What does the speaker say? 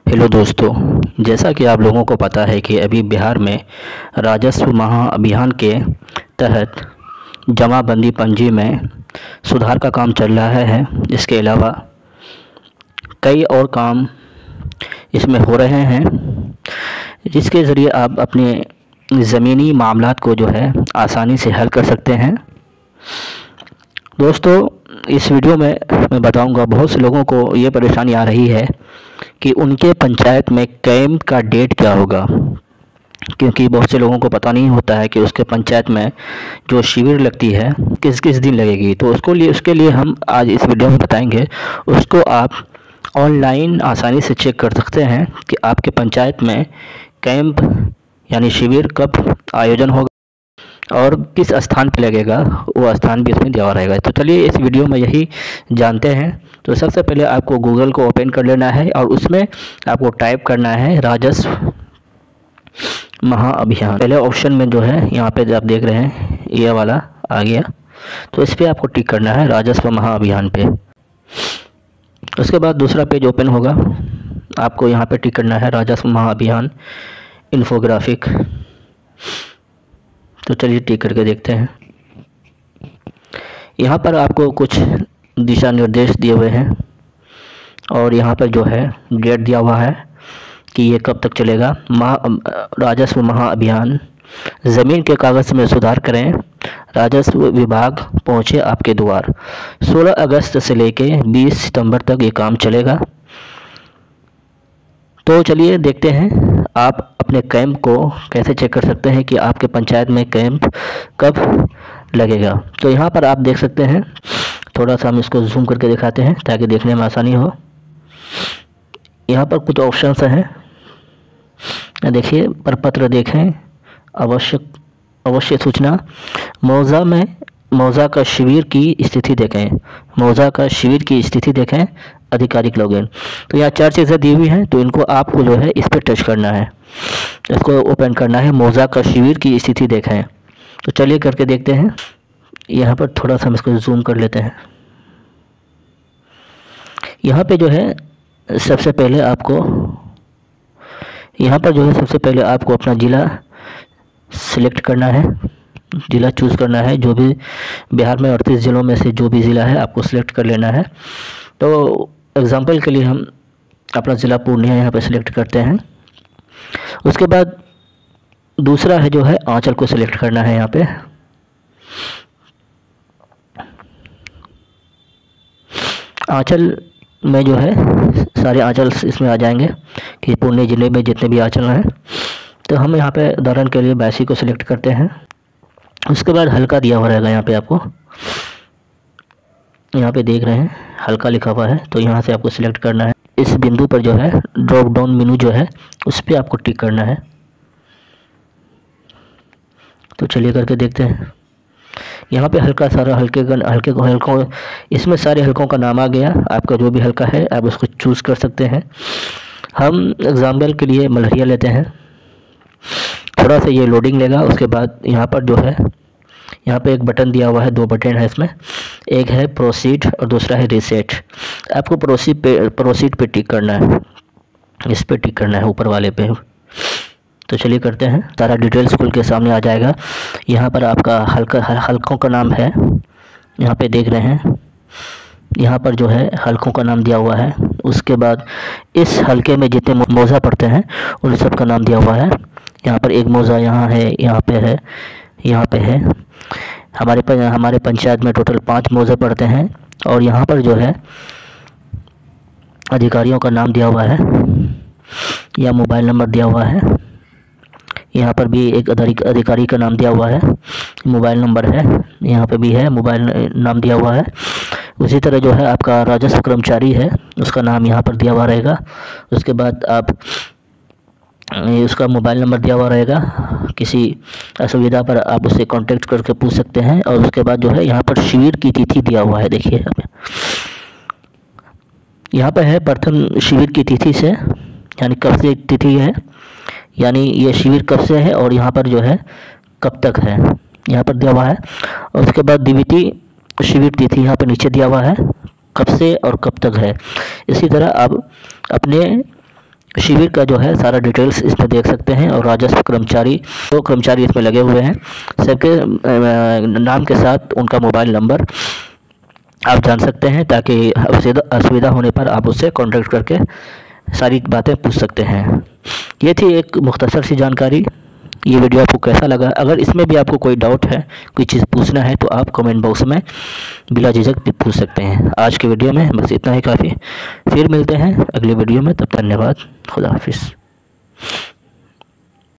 Hello दोस्तों, जैसा कि आप लोगों को पता है कि अभी बिहार में राजस्व महाअभियान के तहत जमाबंदी पंजी में सुधार का काम चल रहा है। इसके अलावा कई और काम इसमें हो रहे हैं, जिसके ज़रिए आप अपने ज़मीनी मामलात को जो है आसानी से हल कर सकते हैं। दोस्तों, इस वीडियो में मैं बताऊंगा, बहुत से लोगों को ये परेशानी आ रही है कि उनके पंचायत में कैंप का डेट क्या होगा, क्योंकि बहुत से लोगों को पता नहीं होता है कि उसके पंचायत में जो शिविर लगती है किस किस दिन लगेगी। तो उसके लिए हम आज इस वीडियो में बताएंगे। उसको आप ऑनलाइन आसानी से चेक कर सकते हैं कि आपके पंचायत में कैंप यानी शिविर कब आयोजन होगा और किस स्थान पर लगेगा, वो स्थान भी इसमें दिया रहेगा। तो चलिए इस वीडियो में यही जानते हैं। तो सबसे पहले आपको गूगल को ओपन कर लेना है और उसमें आपको टाइप करना है राजस्व महाअभियान। पहले ऑप्शन में जो है यहाँ पे आप देख रहे हैं ये वाला आ गया, तो इस पर आपको टिक करना है राजस्व महाअभियान पे। उसके बाद दूसरा पेज ओपन होगा, आपको यहाँ पे टिक करना है राजस्व महाअभियान इन्फोग्राफिक। तो चलिए टिक करके देखते हैं। यहाँ पर आपको कुछ दिशा निर्देश दिए हुए हैं और यहाँ पर जो है डेट दिया हुआ है कि ये कब तक चलेगा। राजस्व महाअभियान, ज़मीन के कागज़ में सुधार करें, राजस्व विभाग पहुँचे आपके द्वार। 16 अगस्त से लेके 20 सितंबर तक ये काम चलेगा। तो चलिए देखते हैं आप अपने कैंप को कैसे चेक कर सकते हैं कि आपके पंचायत में कैंप कब लगेगा। तो यहाँ पर आप देख सकते हैं, थोड़ा सा हम इसको जूम करके दिखाते हैं ताकि देखने में आसानी हो। यहाँ पर कुछ ऑप्शंस हैं, देखिए। प्रपत्र देखें, अवश्य सूचना, मौजा का शिविर की स्थिति देखें, मौजा का शिविर की स्थिति देखें, आधिकारिक लॉगिन। तो यहाँ 4 चीज़ें दी हुई हैं, तो इनको आपको जो है इस पर टच करना है, इसको ओपन करना है। मौजा का शिविर की स्थिति देखें। तो चलिए करके देखते हैं। यहाँ पर थोड़ा सा हम इसको जूम कर लेते हैं। यहाँ पे जो है सबसे पहले आपको अपना ज़िला सिलेक्ट करना है, ज़िला चूज़ करना है। जो भी बिहार में 38 ज़िलों में से जो भी ज़िला है आपको सिलेक्ट कर लेना है। तो एग्ज़ाम्पल के लिए हम अपना ज़िला पूर्णिया यहाँ पे सिलेक्ट करते हैं। उसके बाद दूसरा है जो है आंचल को सिलेक्ट करना है। यहाँ पे आंचल में जो है सारे आंचल इसमें आ जाएंगे कि पूर्णिया ज़िले में जितने भी आंचल हैं। तो हम यहाँ पे उदाहरण के लिए 82 को सिलेक्ट करते हैं। उसके बाद हल्का दिया हुआ रहेगा, यहाँ पे आपको, यहाँ पे देख रहे हैं हल्का लिखा हुआ है, तो यहाँ से आपको सिलेक्ट करना है। इस बिंदु पर जो है ड्रॉप डाउन मेनू जो है उस पर आपको टिक करना है। तो चलिए करके देखते हैं। यहाँ पे हल्का सारा हल्कों इसमें सारे हल्कों का नाम आ गया। आपका जो भी हल्का है आप उसको चूज़ कर सकते हैं। हम एग्जाम्पल के लिए मलहरिया लेते हैं। थोड़ा सा ये लोडिंग लेगा। उसके बाद यहाँ पर जो है यहाँ पे एक बटन दिया हुआ है, 2 बटन है इसमें, एक है प्रोसीड और दूसरा है रीसेट। आपको प्रोसीड पे टिक करना है, इस पे टिक करना है ऊपर वाले पे। तो चलिए करते हैं। सारा डिटेल्स खुल के सामने आ जाएगा। यहाँ पर आपका हल्कों का नाम है, यहाँ पे देख रहे हैं, यहाँ पर जो है हल्कों का नाम दिया हुआ है। उसके बाद इस हल्के में जितने मौजा पड़ते हैं उन सब का नाम दिया हुआ है। यहाँ पर एक मौजा यहाँ है, यहाँ पे है, यहाँ पे है। हमारे पंचायत में टोटल 5 मौजे पड़ते हैं। और यहाँ पर जो है अधिकारियों का नाम दिया हुआ है या मोबाइल नंबर दिया हुआ है। यहाँ पर भी एक अधिकारी का नाम दिया हुआ है, मोबाइल नंबर है, यहाँ पे भी है, मोबाइल नाम दिया हुआ है। उसी तरह जो है आपका राजस्व कर्मचारी है, उसका नाम यहाँ पर दिया हुआ रहेगा। उसके बाद आप उसका मोबाइल नंबर दिया हुआ रहेगा। किसी असुविधा पर आप उससे कांटेक्ट करके पूछ सकते हैं। और उसके बाद जो है यहाँ पर शिविर की तिथि दिया हुआ है। देखिए यहाँ पर है प्रथम शिविर की तिथि से, यानी कब से तिथि है, यानी ये शिविर कब से है और यहाँ पर जो है कब तक है, यहाँ पर दिया हुआ है। और उसके बाद द्वितीय शिविर तिथि यहाँ पर नीचे दिया हुआ है, कब से और कब तक है। इसी तरह आप अपने शिविर का जो है सारा डिटेल्स इसमें देख सकते हैं। और राजस्व कर्मचारी, तो कर्मचारी इसमें लगे हुए हैं, सबके नाम के साथ उनका मोबाइल नंबर आप जान सकते हैं, ताकि असुविधा होने पर आप उससे कॉन्टैक्ट करके सारी बातें पूछ सकते हैं। ये थी एक मुख्तसर सी जानकारी। ये वीडियो आपको कैसा लगा? अगर इसमें भी आपको कोई डाउट है, कोई चीज़ पूछना है, तो आप कमेंट बॉक्स में बिला झिझक भी पूछ सकते हैं। आज के वीडियो में बस इतना ही काफ़ी। फिर मिलते हैं अगली वीडियो में, तब धन्यवाद, खुदा हाफिज़।